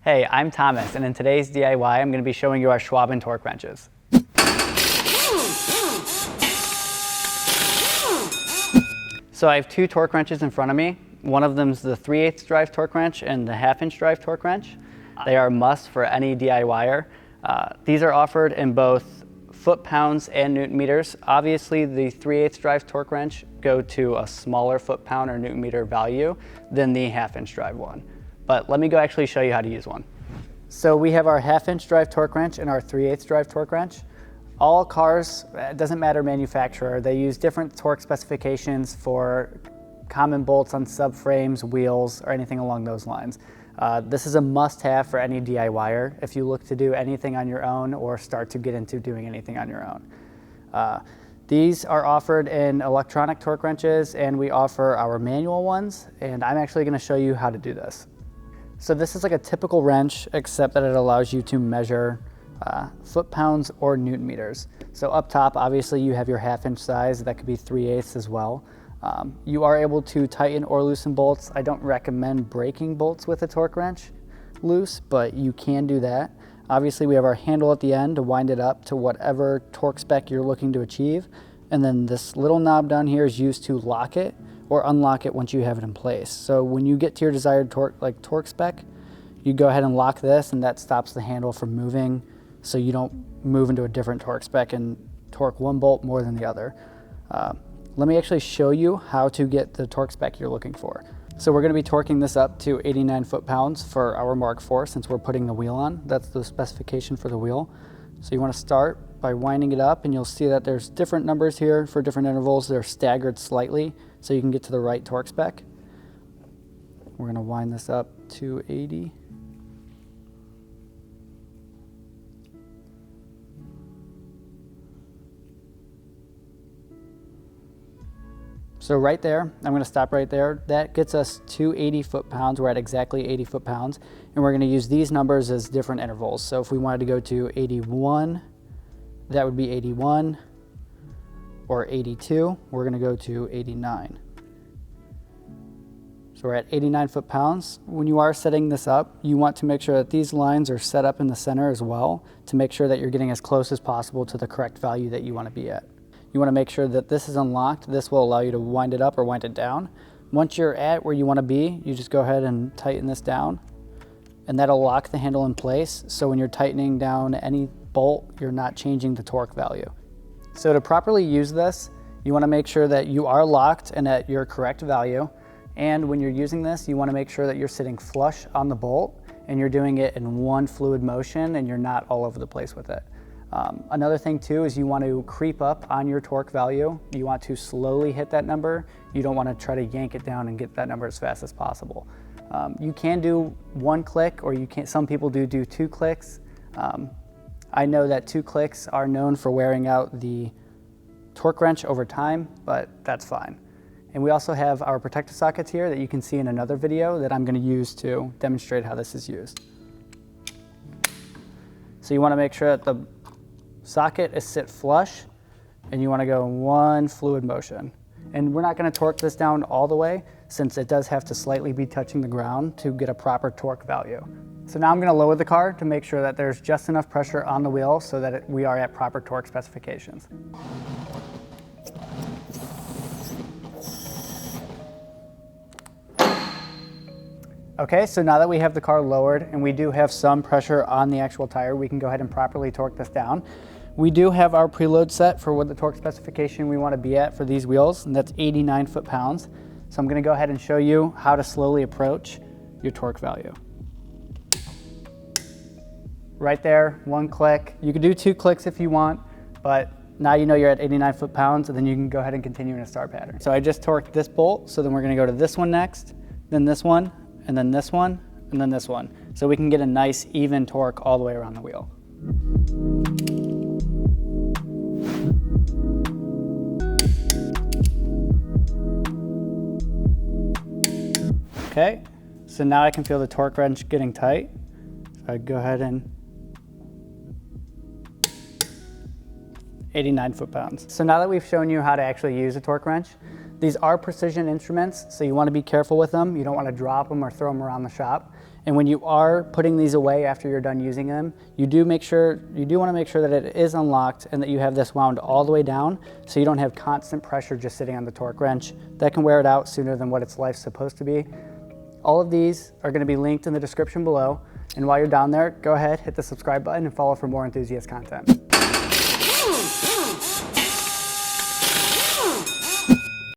Hey, I'm Thomas, and in today's DIY, I'm going to be showing you our Schwaben Torque Wrenches. So I have two torque wrenches in front of me. One of them is the 3/8 drive torque wrench and the 1/2" drive torque wrench. They are a must for any DIYer. These are offered in both foot-pounds and Newton-meters. Obviously, the 3/8 drive torque wrench go to a smaller foot-pound or Newton-meter value than the 1/2" drive one. But let me go actually show you how to use one. So we have our 1/2" drive torque wrench and our 3/8 drive torque wrench. All cars, it doesn't matter manufacturer, they use different torque specifications for common bolts on subframes, wheels, or anything along those lines. This is a must-have for any DIYer if you look to do anything on your own or start to get into doing anything on your own. These are offered in electronic torque wrenches, and we offer our manual ones, and I'm actually going to show you how to do this. So this is like a typical wrench, except that it allows you to measure foot-pounds or Newton-meters. So up top, obviously, you have your 1/2" size. That could be 3/8 as well. You are able to tighten or loosen bolts. I don't recommend breaking bolts with a torque wrench loose, but you can do that. Obviously, we have our handle at the end to wind it up to whatever torque spec you're looking to achieve. And then this little knob down here is used to lock it or unlock it once you have it in place. So when you get to your desired torque spec, you go ahead and lock this, and that stops the handle from moving, so you don't move into a different torque spec and torque one bolt more than the other. Let me actually show you how to get the torque spec you're looking for. So we're going to be torquing this up to 89 foot-pounds for our Mark IV since we're putting the wheel on. That's the specification for the wheel. So you want to start by winding it up, and you'll see that there's different numbers here for different intervals. They're staggered slightly so you can get to the right torque spec. We're going to wind this up to 80. So right there, I'm going to stop right there. That gets us to 80 foot-pounds. We're at exactly 80 foot-pounds, and we're going to use these numbers as different intervals. So if we wanted to go to 81, that would be 81, or 82, we're going to go to 89. So we're at 89 foot-pounds. When you are setting this up, you want to make sure that these lines are set up in the center as well to make sure that you're getting as close as possible to the correct value that you want to be at. You want to make sure that this is unlocked. This will allow you to wind it up or wind it down. Once you're at where you want to be, you just go ahead and tighten this down, and that'll lock the handle in place. So when you're tightening down any bolt, you're not changing the torque value. So to properly use this, you want to make sure that you are locked and at your correct value. And when you're using this, you want to make sure that you're sitting flush on the bolt and you're doing it in one fluid motion and you're not all over the place with it. Another thing too is you want to creep up on your torque value. You want to slowly hit that number. You don't want to try to yank it down and get that number as fast as possible. You can do one click, or you can. Some people do 2 clicks. I know that 2 clicks are known for wearing out the torque wrench over time, but that's fine. And we also have our protective sockets here that you can see in another video that I'm going to use to demonstrate how this is used. So you want to make sure that the socket is sit flush, and you want to go in one fluid motion. And we're not going to torque this down all the way, since it does have to slightly be touching the ground to get a proper torque value. So now I'm going to lower the car to make sure that there's just enough pressure on the wheel so that we are at proper torque specifications. Okay, so now that we have the car lowered and we do have some pressure on the actual tire, we can go ahead and properly torque this down. We do have our preload set for what the torque specification we want to be at for these wheels, and that's 89 foot-pounds. So I'm going to go ahead and show you how to slowly approach your torque value. Right there, 1 click. You can do 2 clicks if you want, but now you know you're at 89 foot-pounds, and then you can go ahead and continue in a star pattern. So I just torqued this bolt, so then we're going to go to this one next, then this one, and then this one, and then this one. So we can get a nice even torque all the way around the wheel. Okay, so now I can feel the torque wrench getting tight. So I go ahead and 89 foot-pounds. So now that we've shown you how to actually use a torque wrench, these are precision instruments, so you want to be careful with them. You don't want to drop them or throw them around the shop. And when you are putting these away after you're done using them, you do want to make sure that it is unlocked and that you have this wound all the way down so you don't have constant pressure just sitting on the torque wrench. That can wear it out sooner than what its life's supposed to be. All of these are going to be linked in the description below. And while you're down there, go ahead, hit the subscribe button and follow for more enthusiast content.